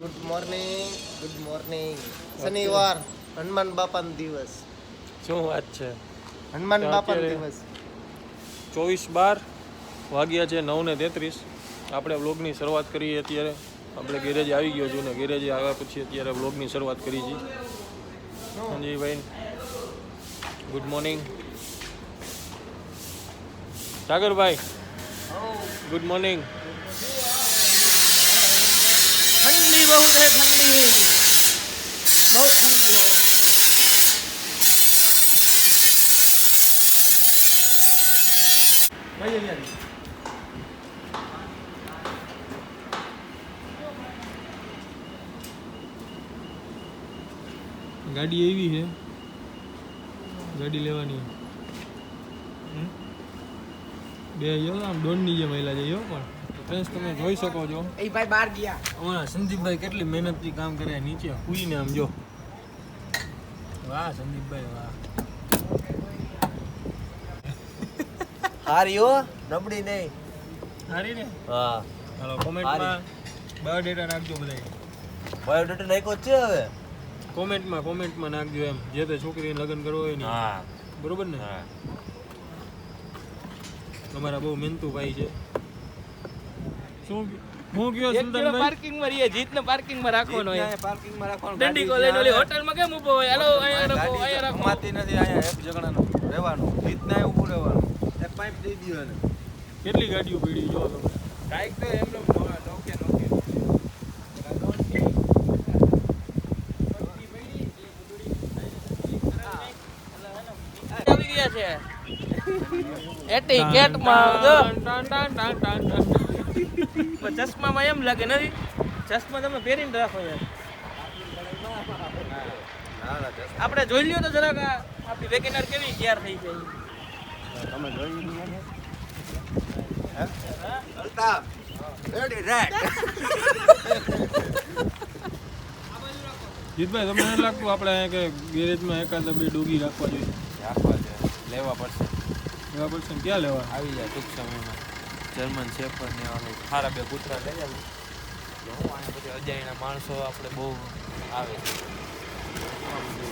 Good morning શનિવાર હનુમાન બાપાનો દિવસ. શું વાત છે? હનુમાન બાપાનો દિવસ. 24:12 વાગ્યા છે 9:33. આપણે વ્લોગની શરૂઆત કરીએ. અત્યારે આપણે ગેરેજ આવી ગયો છું ને ગેરેજે આવ્યા પછી અત્યારે વ્લોગની શરૂઆત કરી છે. સંજયભાઈ ગુડ મોર્નિંગ. સાગરભાઈ ગુડ મોર્નિંગ. ઠંડી બહુ છે, ઠંડી બહુ ઠંડી છે. ગાડી એવી છે, ગાડી લેવાની બે આમ દોડની જે મહિલા છે પણ ફ્રેન્ડ્સ તમે જોઈ શકો છો એ ભાઈ બહાર ગયા. અમારા સંદીપભાઈ કેટલી મહેનતથી કામ કરે. નીચે હુઈને આમ જો. વાહ સંદીપભાઈ વાહ. હારી હો, નબળી નહીં. સારી ને? હા. હાલો કોમેન્ટમાં બાયોડેટા નાખજો બધાય. બાયોડેટા નાખ્યો છે હવે. કોમેન્ટમાં નાખજો એમ જે તે છોકરીને લગ્ન કરવો હોય ને. હા બરોબર ને? હા. તમારા બહુ મહેનતુ ભાઈ છે. શું હું ગયો સુલતાનભાઈ? પાર્કિંગમાં રહીએ, જીતને પાર્કિંગમાં રાખવાનો હોય. પાર્કિંગમાં રાખવાનું. દંડી કોલેજ ઓલી હોટલમાં કેમ ઊભો હોય? હાલો અહીંયા રાખો, અહીંયા રાખો. ઘુમાતી નથી. અહીંયા એક જગણાનું રહેવાનું. રીતના ઊભું રહેવાનું. એક પાઇપ દઈ દીધો ને. કેટલી ગાડીઓ પડી જો તમે. કાઈક તો એમ નોકે આવી ગયા છે. એટી કેટમાં જો ચશ્મામાં એમ લાગે નથી. ચશ્મા તમે પહેરીને રાખો યાર. આપણે જોઈ લ્યો તો જરાક આપણી વેગેનર કેવી તૈયાર થઈ છે. તમે જોઈ લીધું ને? હે? Altaf ready right. જીતભાઈ તમને નથી લાગતું આપણે અહીંયા કે ગેરેજમાં એકાદ બે ડોગી રાખવા જોઈએ? રાખવા છે, લેવા પડશે. લેવા પડશે ને ક્યાં લેવા? આવી જાય ટૂંક સમયમાં. જર્મન શેફર્ડ ને ઓલું ખારા બે કૂતરા લઈ આવે. હું આને પછી અજાણ્યા માણસો આપણે બહુ આવે છે. માણસો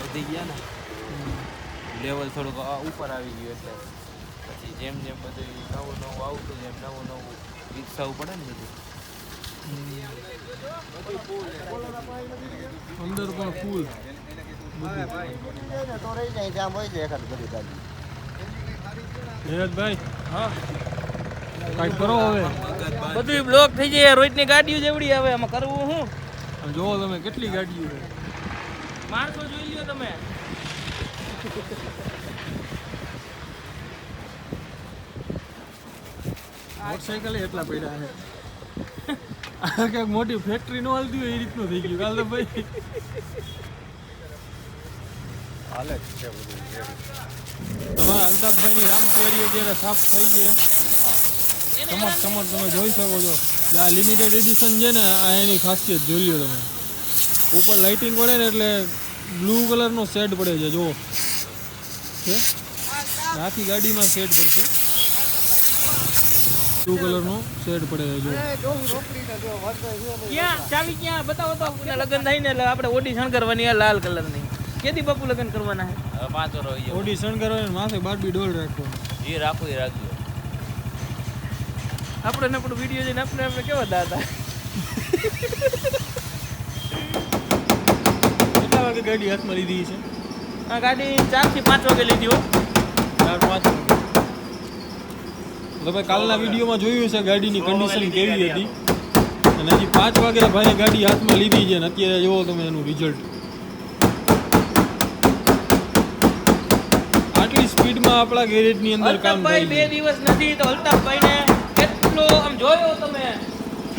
વધી ગયા ને લેવલ થોડુંક ઉપર આવી ગયું એટલે પછી જેમ જેમ બધું નવું આવતું જેમ નવું વિકસાવવું પડે ને બધું. અંદર પણ ફૂલ નીરજભાઈ હા કાંઈક કરો હવે. બધું બ્લોક થઈ જાય. રોજની ગાડીઓ જેવડી આવે, આમાં કરવું શું? આમ જોવો તમે કેટલી ગાડીઓ છે. માણસો જોઈ લ્યો તમે. મોટરસાઇકલ એટલા પડ્યા છે. આ ક્યાંક મોટી ફેક્ટરી નો હાલતી હોય એ રીતનું થઈ ગયું. કાલ તો ભાઈ હાલે છે બધું. તમારા અલ્તાફભાઈની રામપુરી અત્યારે સાફ થઈ છે. ચમક તમે જોઈ શકો છો. જે આ લિમિટેડ એડિશન છે ને આ એની ખાસિયત જોઈ લો તમે. ઉપર લાઇટિંગ પડે ને એટલે બ્લુ કલરનો શેડ પડે છે. જુઓ છે આખી ગાડીમાં શેડ પડશે. બ્લુ કલરનો શેડ પડે છે. જો ક્યાં ચાવી ક્યાં બતાવો તો. લગ્ન થાય ને એટલે આપણે ઓડી શણગારવાની લાલ કલરની. કેદી બાપુ લગ્ન કરવાના છે? હવે 5 વર્ષ હોય. ઓડી શણગારવાની માથે બારબી ડોલ રાખવાનો. એ રાખવું એ રાખજો. આપણે વિડીયો જોઈને આપણે કેવા દાદા. કેટલા વાગે ગાડી હાથમાં લીધી છે? આ ગાડી 4 થી 5 વાગે લીધી હો. 4-5 વાગે. તમે કાલના વિડીયોમાં જોયું છે ગાડીની કન્ડિશન કેવી હતી. અને હજી 5 વાગે ભાઈએ ગાડી હાથમાં લીધી છે અને અત્યારે જુઓ તમે એનું રિઝલ્ટ. આટલી સ્પીડમાં આપણા ગેરેજની અંદર કામ થાય અલ્તાફભાઈ 2 દિવસ નથી તો અલ્તાફભાઈને કેટલો આમ જોયો તમે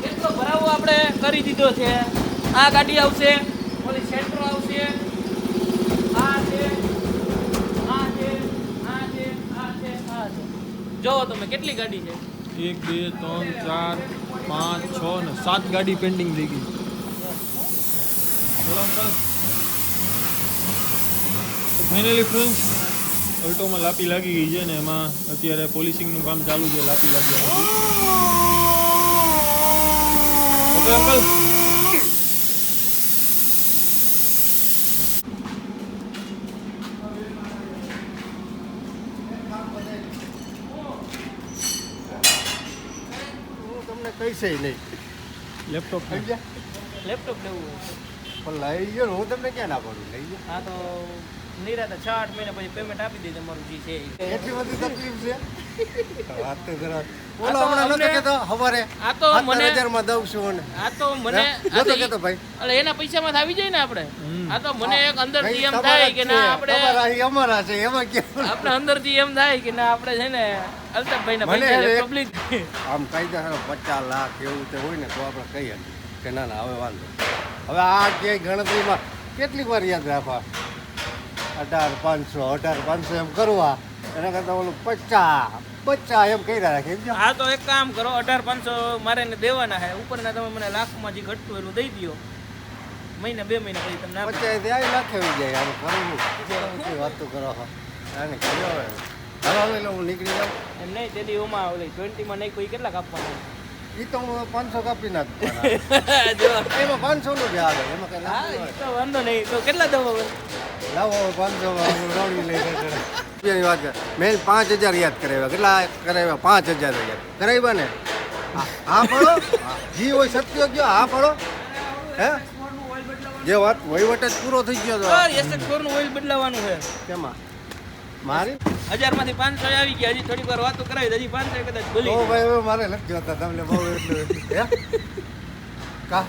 કેટલો ભરાવો આપણે કરી દીધો છે. આ ગાડી આવશે, ઓલી સેન્ટ્રો આવશે, આ છે, આ છે, આ છે, આ છે, આ છે. જોવો તમે કેટલી ગાડી છે. 1 2 3 4 5 6 ને 7 ગાડી પેન્ડિંગ થઈ ગઈ. ફાઇનલી ફ્રેન્ડ્સ ઓલ્ટોમાં લાપી લાગી ગઈ છે ને એમાં અત્યારે પોલિશિંગનું કામ ચાલુ છે. લાપી લાગ્યા પછી ઓકે અંકલ પૈસા નહીં. લેપટોપ સમજ્યા? લેપટોપ લેવું હોય. પણ લઈ ગયો ને, હું તમને ક્યાં ના પાડું, લઈ ગયો. હા તો નિરાતે 6-8 મહિના પછી પેમેન્ટ આપી દેજો તમારું જે છે એ. એટલી બધી તકલીફ છે. વાત તો કરો. આ બોલો તો હમણાં નતો અમને- કહેતો હવારે આ તો મને 17,000 દઉં છું ને. આ તો મને નતો કહેતો ભાઈ. એટલે એના પૈસામાં આવી જાય ને આપણે. આ તો મને એક અંદરથી ભાઈ, એમ તમારા થાય જ કે છે. ના આપણે તમારા અહીં અમારા છે એમાં કેવું? આપણે અંદરથી એમ થાય કે ના આપણે છે ને અલ્તાફભાઈના મને પૈસા એક- પબ્લિક આમ કાયદેસર 50 લાખ એવું તે હોય ને તો આપણે કહીએ કે ના ના હવે વાંધો. હવે આ ક્યાંય ગણતરીમાં કેટલીક વાર યાદ રાખવા 18,500 એમ કરવા એના કરતાં ઓલું 50 એમ કહી રાખે એમ જો. હા તો એક કામ કરો 18,500 મારે એને દેવાના છે ઉપરના તમે મને લાખમાં જે ઘટતું એટલું દઈ દો મહિના 2 મહિના પછી તમને આપી 50 ત્યાં લાખ આવી જાય આમ કરવું શું વાતો કરો છો આને કર્યો હવે એટલે હું નીકળી જાઉં એમ નહીં તેથી ઓમાં ઓલી 20માં નહીં કોઈ કેટલા કાપવાના એ તો હું 500 કાપી નાખવાના જો એમાં 500 નું જ આવે એમાં કઈ હા લાભ ઈ તો વાંધો નહીં તો કેટલા દવા લાવો 500 રોડી લઈ જાય વાત કર મેં 5,000 યાદ કરાવ્યા કેટલા કરાવ્યા 5,000 યાદ કરાવ્યા ને હા પડો જી હોય સત્ય ગયો હા પડો હે જે વાત વહીવટ જ પૂરો થઈ ગયો તો SS4 નું ઓઇલ બદલાવાનું છે કેમાં મારી 1000 માંથી 500 આવી ગયા હજી થોડીક વાર વાતો કરાવી હજી 500 કદાચ ભૂલી ઓ ગયા. ભાઈ હવે મારે નથી જોતા તમને બહુ એટલું હે કા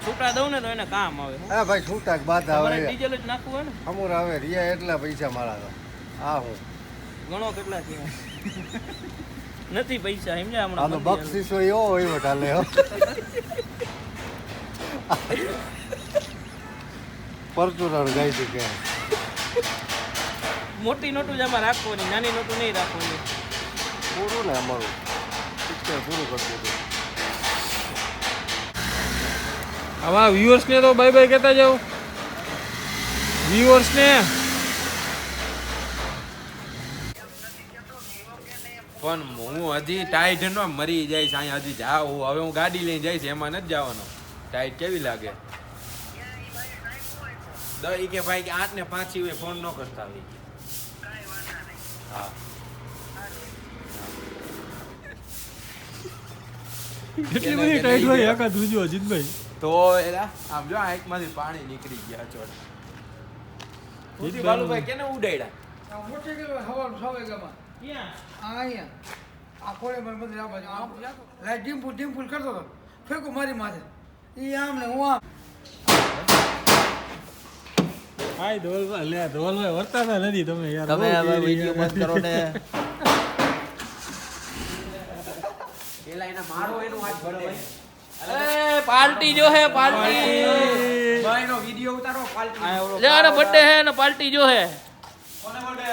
છૂટા દઉં ને તો એને કામ આવે હા ભાઈ છૂટાક બાદ તમારે આવે ડીઝલ જ નાખવું હોય ને અમુર આવે રિયા એટલા પૈસા મારા તો હા હું ઘણો કેટલા છે નથી પૈસા સમજ્યા આનો હમણાં મંદી બક્ષીસો એવો વહીવટ હાલે હો પરચુરણ ગાઈ છે કે આવે. મોટી નોટું જ આમાં રાખવાની નાની નોટું નહીં રાખવાની પૂરું ને અમારું પિક્ચર પૂરું કરતું હતું આમાં વ્યુઅર્સને તો બાય બાય કહેતા જાઓ વ્યુઅર્સને પણ હું હજી ટાઈટ નો મરી જઈશ અહીંયા હજી જાઉં હવે હું ગાડી લઈને જઈશ એમાં નથી જવાનો ટાઈટ કેવી લાગે દઈ કે ભાઈ કે 8 ને 5 સિવાય ફોન ન કરતા આવી હા એટલી બધી ટાઈટ હોય એકાદ જોજો અજીતભાઈ તો એલા આમ જો આંખમાંથી પાણી નીકળી ગયા ચોડ ઉતી બાલુભાઈ કેને ઉડાડ્યા મોટરસાઇકલ હવાનું 6 વાગ્યામાં ક્યાં અહીંયા આ કોળે પર બધે આ બાજુ લાઈટ ડીમ્પુલ કરતો હતો ફેંકો મારી માથે ઈ આમ ને હું આમ હાય ધોલભાઈ લે ધોલભાઈ વર્તાતા નથી તમે યાર તમે બહુ હવે કેરી વિડિયો યાર. બંધ કરો ને પેલા એને મારો એનું હાથ ભરો ભાઈ એ પાર્ટી જો હે પાર્ટી ભાઈનો વિડિયો ઉતારો પાલટી લે આનો બર્થડે હે ને પાર્ટી જો હે કોને બર્થડે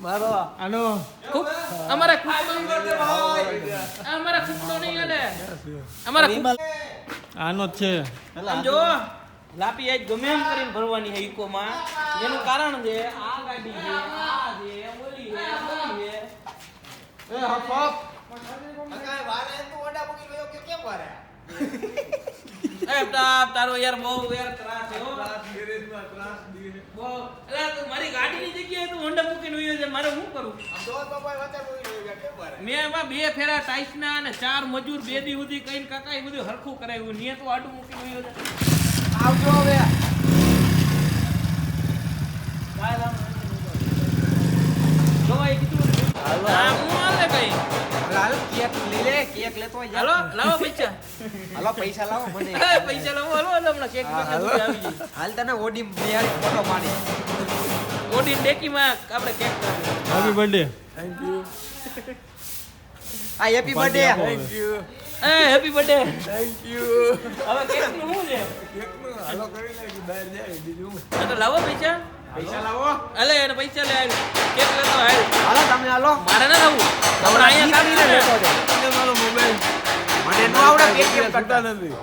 મારો આનો ખૂબ અમારે અમારે ખૂબડો નહીં આલે અમારે આનો જ છે આમ જો લાપી આજ ગમે એમ કરીને ભરવાની છે ઇકોમાં એનું કારણ છે આ ગાડી છે આ છે ઓલી છે ઓલી છે એ હપ હપ અકાય વારે તું ઓડા મૂકી ગયો કે કેમ વારે એ તારો યાર બહુ યાર ત્રાસ છે હો બહુ એલા તું મારી ગાડીની જગ્યાએ તું હોન્ડા મૂકીને ઉયો છે મારે શું કરું આમ તો બાપા વચ્ચે મૂકી ગયો કેમ વારે મેં એમાં 2 ફેરા ટાઈસના અને 4 મજૂર 2 દી સુધી કઈને કાકા એ બધું હરખું કરાવ્યું નિયે તો આડું મૂકીને ઉયો છે આવજો હવે જોવાય કીધું હા હું આલે કઈ હાલ કેક લઈ લે કેક લેતો હોય હાલો લાવો પૈસા હાલો પૈસા લાવો મને એ પૈસા લાવો હાલો હાલો હમણાં કેક બેક બધું આવી જાય હાલ તને ઓડી બેહાડી ફોટો પાડી ઓડીન ડેકીમાં આપણે કેક હેપી બર્થડે આ happy birthday thank you A happy birthday thank you હવે કેક નું શું છે હાલો કરી નાખી બહાર જાય બીજું આ તો લાવો પૈસા પૈસા લાવો અલે એને પૈસા લે આવી કેક લેતો હાલ હાલો તમે હાલો મારે ના લાવું આપણે અહીંયા કામ કરે તમને મારો મોબાઈલ મને નો આવડે કેક કેમ કરતા નથી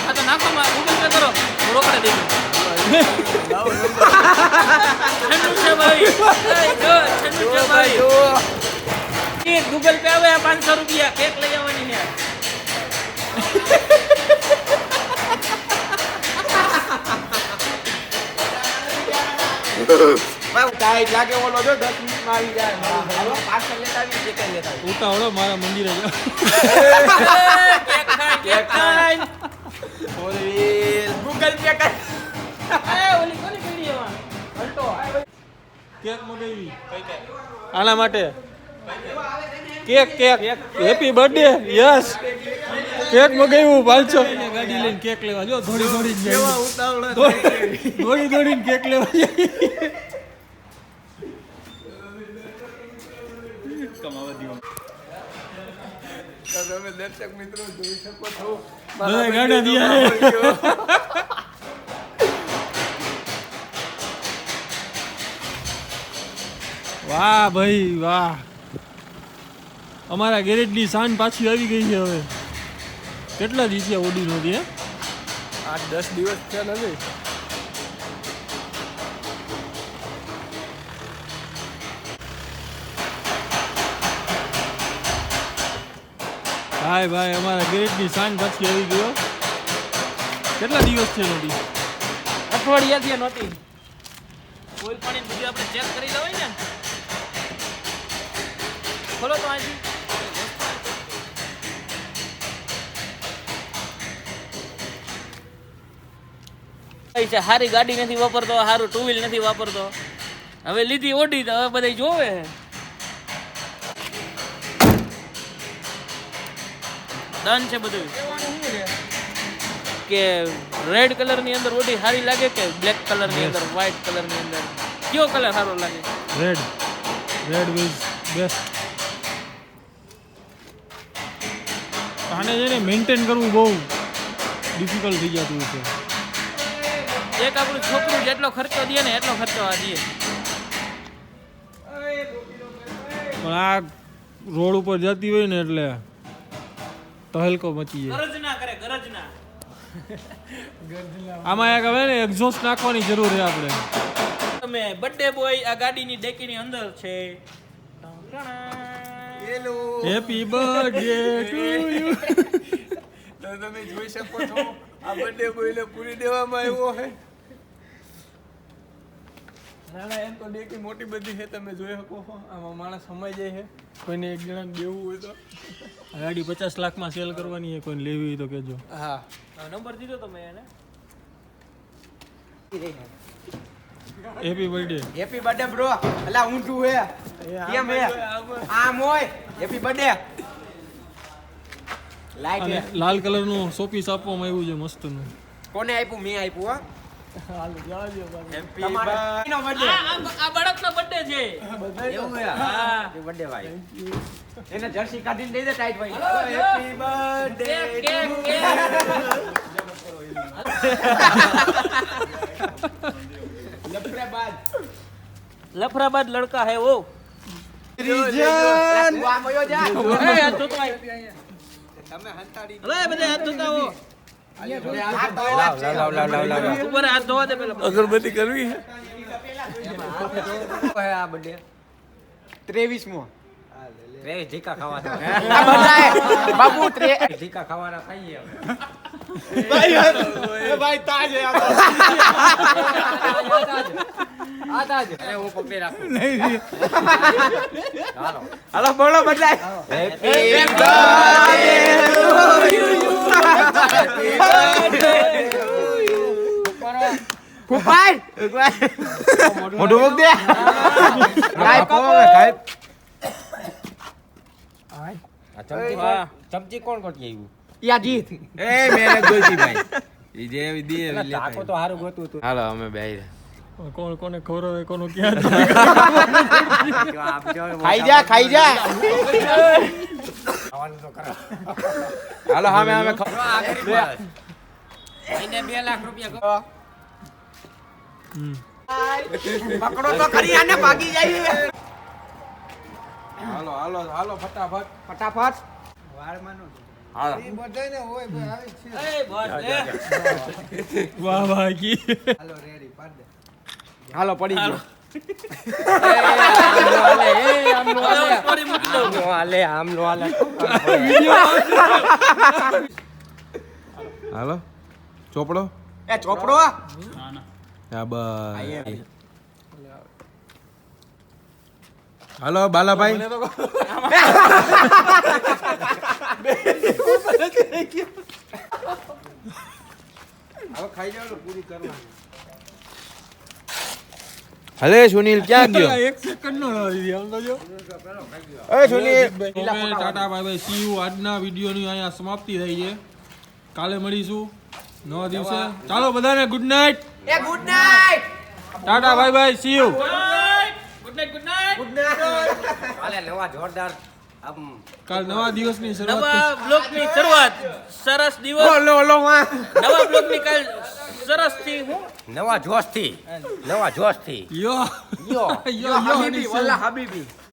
આ તો નાખો માં ગૂગલ પે કરો રોકડે દેજો ઠંડુ છે ભાઈ એ જો ઠંડુ છે ભાઈ એ ગૂગલ પે આવે 500 રૂપિયા કેક લઈ આવવાની છે ટાઈટ લાગે ઓલો જો 10 મિનિટમાં આવી જાય હાલો પાર્સલ લેતા આવી જે કઈ લેતા આવી ઉતાવળો મારા મંદિરે જાઓ. કેક ખાઈ ગૂગલ પે કર ઓલી કોની પડી એમાં અલ્ટો કેક મગાવી આના માટે cake happy birthday yes cake મગાવ્યું 500 ગાડી લઈને કેક લેવા જો દોડીને કેક લેવા તમે દર્શક મિત્રો જોઈ શકો છો બધા ગાડા દિયા વાહ ભાઈ વાહ અમારા ગેરેજની શાન પાછી આવી ગઈ છે હવે કેટલા દિવસ થયા ઓડી નહોતી હે 8-10 દિવસ થયા નથી ભાઈ ભાઈ અમારા ગેરેજની શાન પાછી આવી ગયો કેટલા દિવસ છે નહોતી અઠવાડિયાથી નહોતી ઓઇલ પાણી બધું આપણે ચેક કરી લેવાય ને ખોલો તો અહીંથી સારી ગાડી નથી વાપરતો સારું ટુ વ્હીલ નથી વાપરતો હવે લીધી ઓડી તો હવે બધા જોવે ડન છે બધું કે રેડ કલર ની અંદર ઓડી સારી લાગે કે બ્લેક કલર ની અંદર વ્હાઇટ કલર ની અંદર કયો કલર સારો લાગે રેડ ઇઝ બેસ્ટ આને છે ને મેન્ટેન કરવું બહુ ડિફિકલ્ટ થઈ જતું છે એક આપણું છોકરું જેટલો ખર્ચો દે ને એટલો ખર્ચો આ દે પણ આ રોડ ઉપર જતી હોય ને એટલે તહેલકો મચી જાય ગરજ ના કરે ગરજ ના આમાં એક હવે ને એક્ઝોસ્ટ નાખવાની જરૂર છે આપણે તમે બર્થડે બોય આ ગાડીની ડેકીની અંદર છે હેપી બર્થડે ટુ યુ તો તમે જોઈ શકો છો આ બર્થડે બોયને પૂરી દેવામાં આવ્યો છે નાના એમ તો ડેકી મોટી બધી છે તમે જોઈ શકો છો આમાં માણસ સમાઈ જાય છે કોઈને એક જણાને દેવું હોય તો આ ગાડી 50 લાખમાં સેલ કરવાની છે કોઈને લેવી હોય તો કહેજો હા નંબર દીધો તમે એને happy birthday happy birthday bro અલા ઊંધું હે કેમ હે આમ હોય હેપી બર્થડે લાઈટ અને લાલ કલરનું શોપીસ આપવામાં આવ્યું છે મસ્તનું કોને આપ્યું મેં આપ્યું હા હેપી બર્થડે આ બળકનો બર્થડે છે એવું હે હા બર્થડે ભાઈ એને જર્સી કાઢીને દઈ દે ટાઈટ ભાઈ હેપી બર્થડે लफराबाद लड़का है वो रीजन वो आमयो जा ए हाथ धोतो आय તમે હંતાડી લે બધે હાથ ધોતા હો લાવ ઉપર હાથ ધોવા દે પેલા અગરબત્તી કરવી હે આ બર્થડે 23 મો રે ઢીકા ખાવાના આ બધાય બાબુ ઢીકા ખાવાના ખાઈએ ભાઈ ભાઈ તાજ હે આ તાજ અરે હું પકડી રાખું નહીં હાલો હાલો બોલો બદલાય happy birthday to you happy birthday કુપાઈ મોઢું મુક દે ગાય કાપો ગાય ચમચી કોણ કોટી આવ્યું યા જીત એ મેને ગોતી ભાઈ ઈ જે દી લેતા આકો તો હારું ગોતું હતું હાલો અમે બેહી કોણ કોને ખવરાવે કોનો ક્યાં ખાઈ જા ખાવાનું તો કરો હાલો અમે એને 2 લાખ રૂપિયા પકડો તો કરી આને ભાગી જાય હાલો હાલો હાલો ફટાફટ વાળ માનો હાલો ઈ બધાને હોય ભાઈ આવી છે એ બસ લે વાહ વાહ કી હાલો રેડી પાડ દે હાલો પડી ગયો હાલો ચોપડો ચોપડો હા બસ હાલો બાલાભાઈ હલે સુનિલ ક્યાં ગયો એક સેકન્ડ નો લાવી આમ તો જો એ Sunil tata bye bye see you આજના વિડીયોની અહીંયા સમાપ્તિ થઈ છે કાલે મળીશું નવા દિવસે ચાલો બધાને good night good night Tata bye bye see you good night કાલે નવા જોરદાર આમ કાલ નવા દિવસની શરૂઆત નવા બ્લોગની શરૂઆત સરસ દિવસ નવા બ્લોગની કાલ સરસ થી હું નવા જોશથી યો યો યો હબીબી